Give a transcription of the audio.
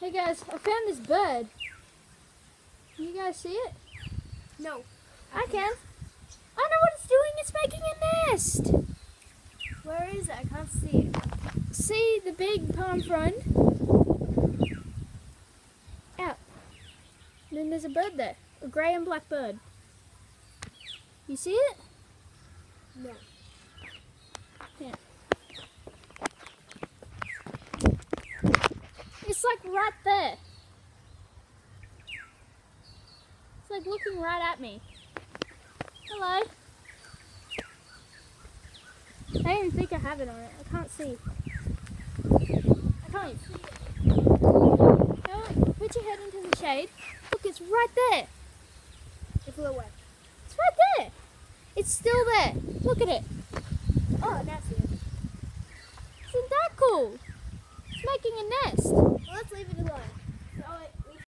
Hey guys, I found this bird. Can you guys see it? No. I can. I know what it's doing. It's making a nest. Where is it? I can't see it. See the big palm frond? Out. And then there's a bird there. A grey and black bird. You see it? No. Yeah. It's like right there. It's like looking right at me. Hello. I don't even think I have it on it. I can't see. I can't even see it. No, put your head into the shade. Look, it's right there. It flew away. It's right there. It's still there. Look at it. Oh, that's it. Isn't that cool? It's making a nest.